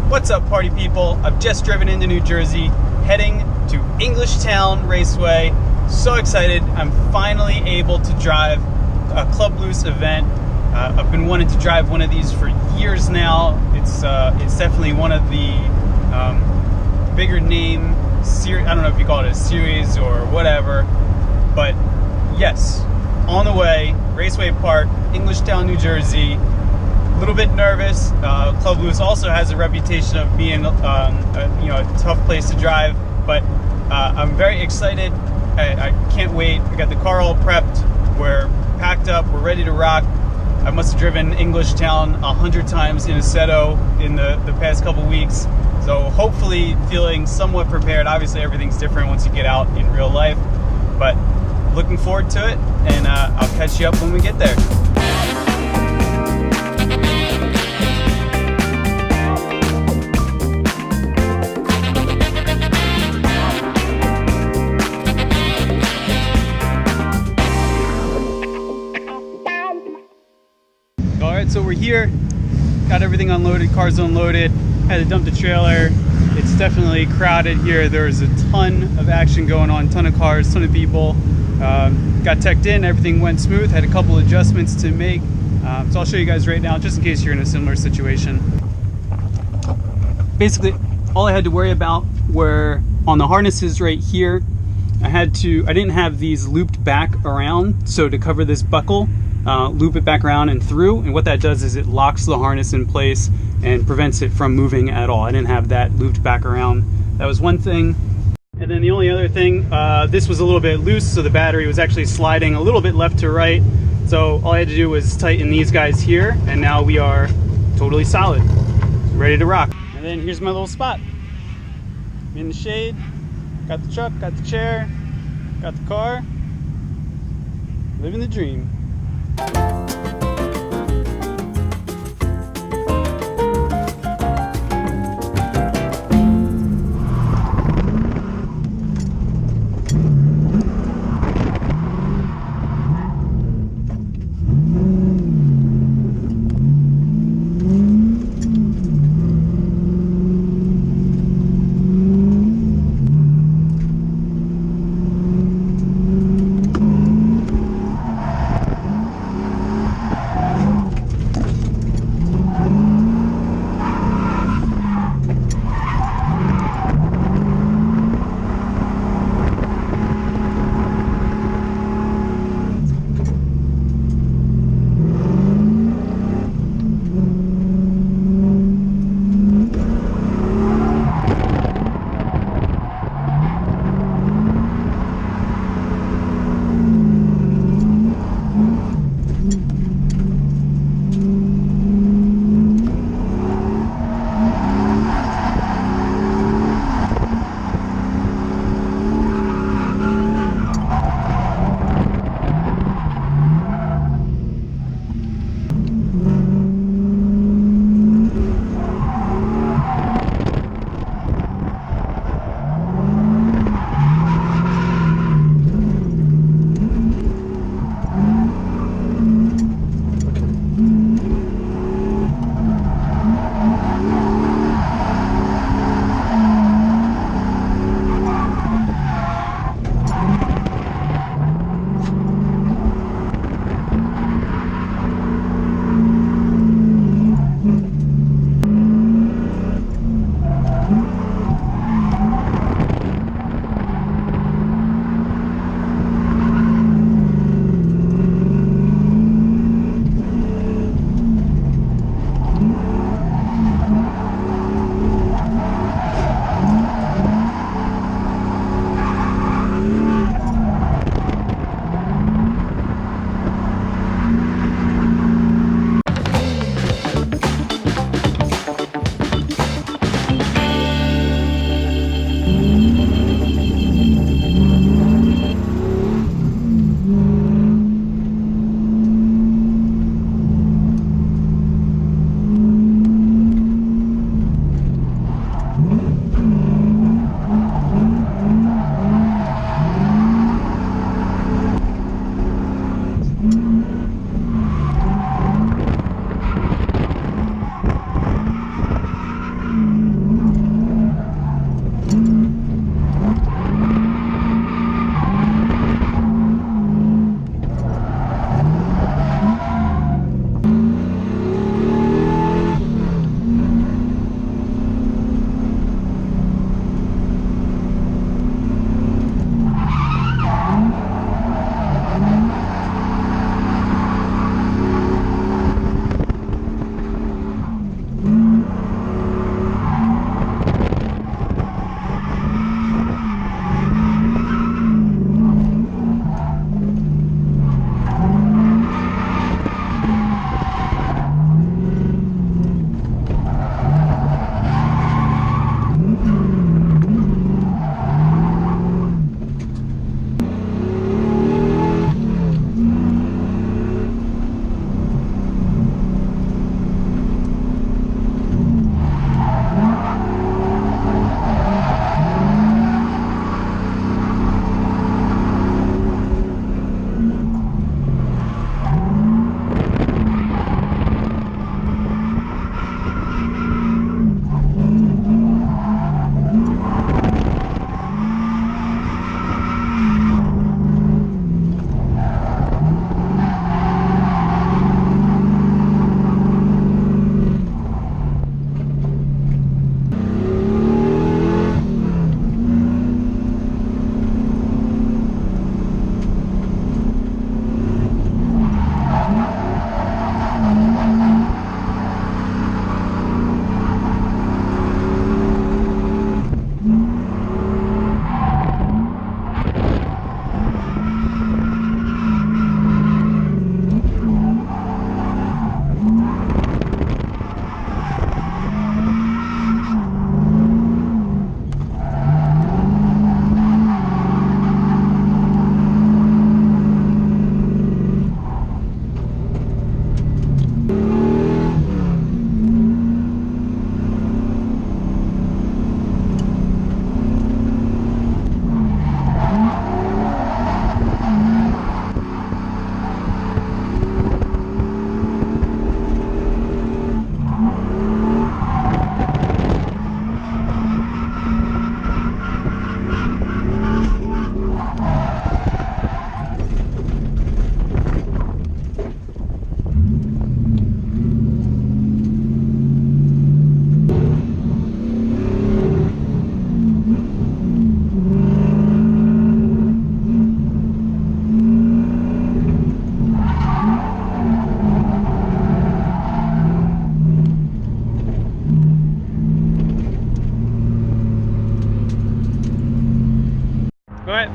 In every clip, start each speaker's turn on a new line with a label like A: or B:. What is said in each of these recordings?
A: What's up, party people? I've just driven into New Jersey, heading to Englishtown Raceway. So excited. I'm finally able to drive a Club Loose event. I've been wanting to drive one of these for years now. It's definitely one of the bigger name series. I don't know if you call it a series or whatever, but yes, on the way. Raceway Park, Englishtown, New Jersey. A little bit nervous. Club Loose also has a reputation of being a tough place to drive, but I'm very excited. I can't wait. We got the car all prepped. We're packed up. We're ready to rock. I must have driven Englishtown 100 times in Assetto in the past couple weeks, so hopefully feeling somewhat prepared. Obviously everything's different once you get out in real life, but looking forward to it, and I'll catch you up when we get there. Alright, so we're here, got everything unloaded, cars unloaded, had to dump the trailer. It's definitely crowded here. There's a ton of action going on, ton of cars, ton of people. Got teched in, everything went smooth, had a couple adjustments to make. So I'll show you guys right now, just in case you're in a similar situation. Basically, all I had to worry about were on the harnesses right here. I didn't have these looped back around, so to cover this buckle, loop it back around and through, and what that does is it locks the harness in place and prevents it from moving at all. I didn't have that looped back around. That was one thing. And then the only other thing, this was a little bit loose, so the battery was actually sliding a little bit left to right. So all I had to do was tighten these guys here, and now we are totally solid, ready to rock. And then here's my little spot. In the shade, got the truck, got the chair, got the car, living the dream.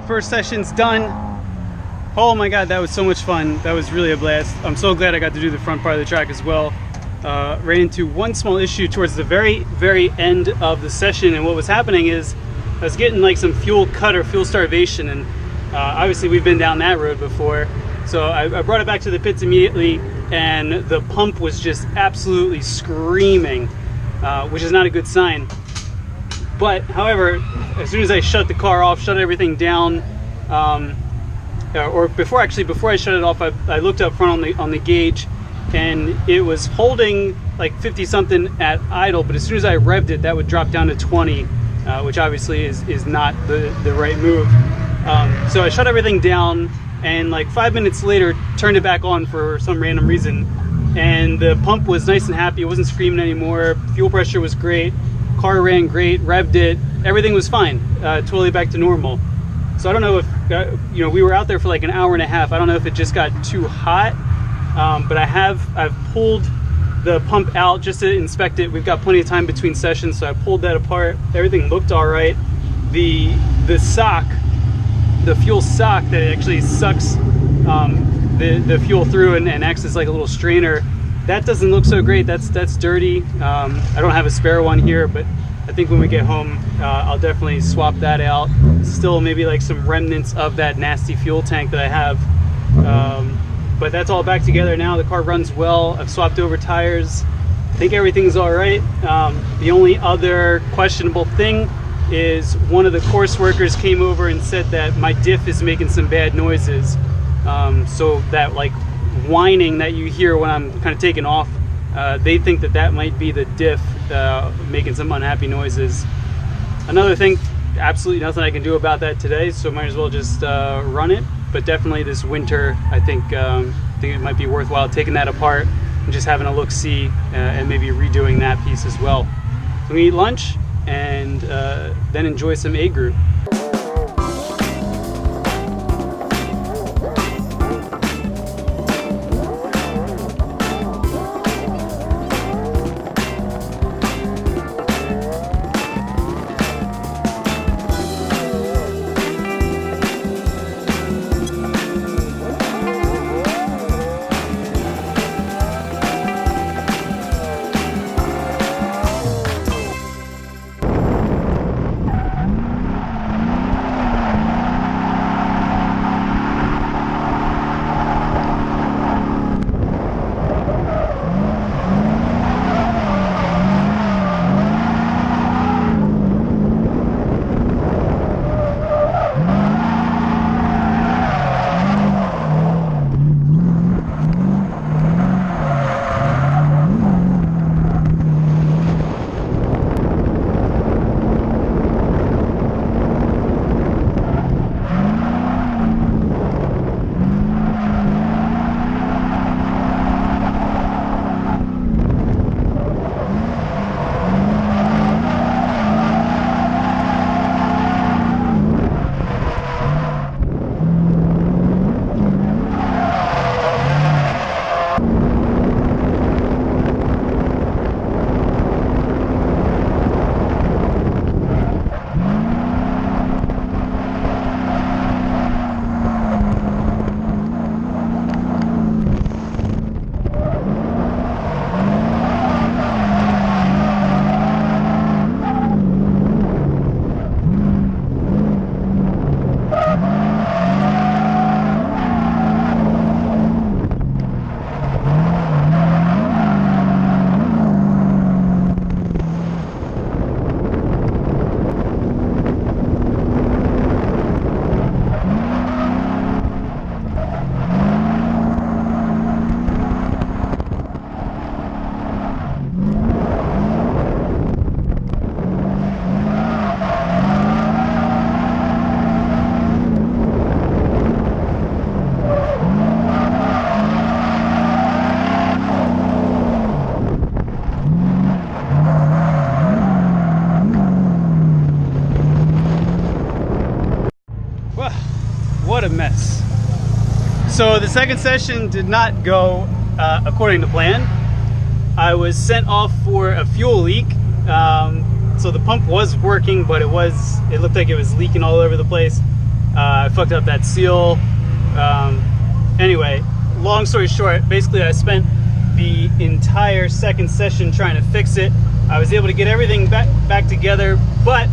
A: first session's done. Oh my god, that was so much fun. That was really a blast. I'm so glad I got to do the front part of the track as well. Ran into one small issue towards the very end of the session, and what was happening is I was getting like some fuel cut or fuel starvation, and obviously we've been down that road before. So I brought it back to the pits immediately, and the pump was just absolutely screaming, which is not a good sign. But however, as soon as I shut the car off, shut everything down, or before I shut it off, I looked up front on the gauge, and it was holding like 50 something at idle, but as soon as I revved it, that would drop down to 20, which obviously is not the right move. So I shut everything down, and like 5 minutes later turned it back on for some random reason, and the pump was nice and happy. It wasn't screaming anymore. Fuel pressure was great, car ran great, revved it, everything was fine, totally back to normal. So I don't know if we were out there for like an hour and a half. I don't know if it just got too hot, but I've pulled the pump out just to inspect it. We've got plenty of time between sessions, so I pulled that apart. Everything looked all right. The sock, the fuel sock that actually sucks the fuel through and acts as like a little strainer, that doesn't look so great. That's dirty. I don't have a spare one here, but I think when we get home, I'll definitely swap that out. Still maybe like some remnants of that nasty fuel tank that I have. But that's all back together now. The car runs well. I've swapped over tires. I think everything's all right. The only other questionable thing is one of the course workers came over and said that my diff is making some bad noises. So that like whining that you hear when I'm kind of taking off, they think that might be the diff making some unhappy noises. Another thing, absolutely nothing I can do about that today, so might as well just run it. But definitely this winter, I think it might be worthwhile taking that apart and just having a look-see and maybe redoing that piece as well. So we eat lunch and then enjoy some A group. What a mess. So the second session did not go according to plan. I was sent off for a fuel leak. So the pump was working, but it looked like it was leaking all over the place. I fucked up that seal. Anyway, long story short, basically I spent the entire second session trying to fix it. I was able to get everything back together, but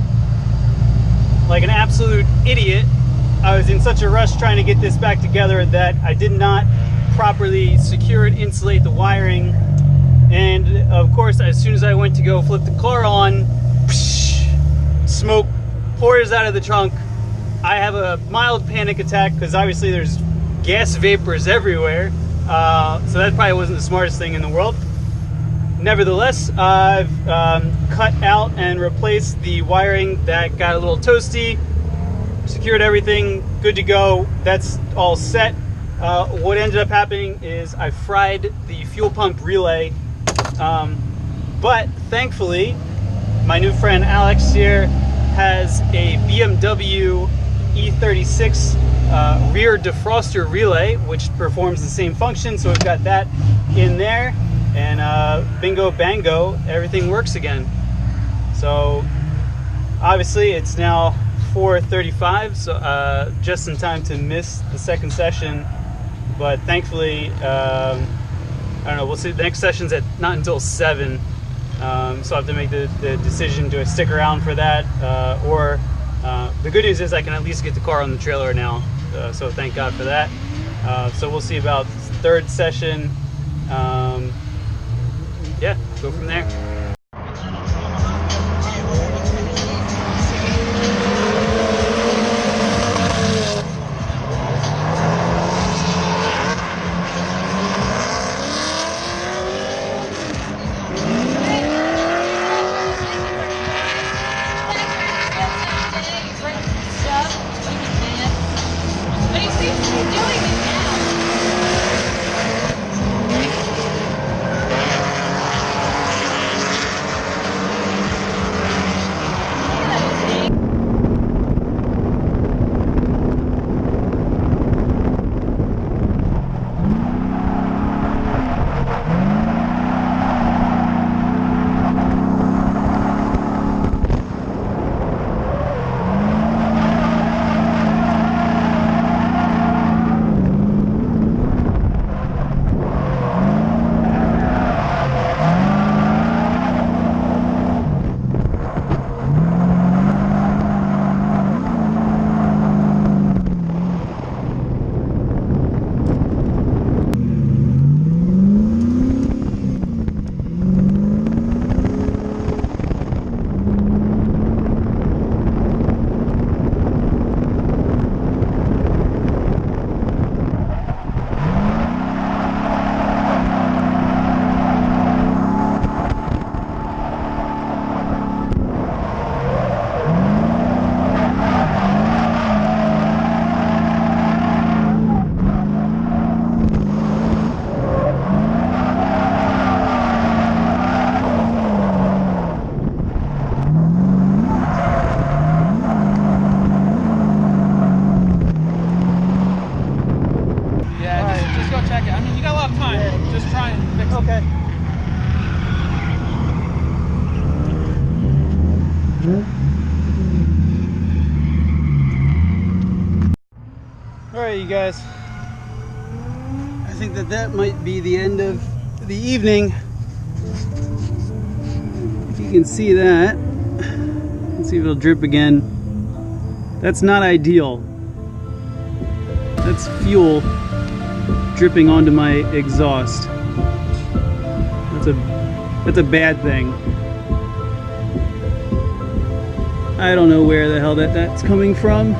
A: like an absolute idiot, I was in such a rush trying to get this back together that I did not properly secure and insulate the wiring. And of course, as soon as I went to go flip the car on, smoke pours out of the trunk. I have a mild panic attack because obviously there's gas vapors everywhere. So that probably wasn't the smartest thing in the world. Nevertheless, I've cut out and replaced the wiring that got a little toasty, secured everything, good to go. That's all set. What ended up happening is I fried the fuel pump relay, but thankfully my new friend Alex here has a BMW E36 rear defroster relay, which performs the same function. So we've got that in there, and bingo bango, everything works again. So obviously it's now 4:35, so just in time to miss the second session. But thankfully, I don't know, we'll see. The next session's not until 7. So I have to make the decision, do I stick around for that, or the good news is I can at least get the car on the trailer now, so thank God for that. So we'll see about third session. Yeah, go from there. Alright, you guys, I think that might be the end of the evening. If you can see that, let's see if it'll drip again. That's not ideal. That's fuel dripping onto my exhaust. That's a bad thing. I don't know where the hell that's coming from.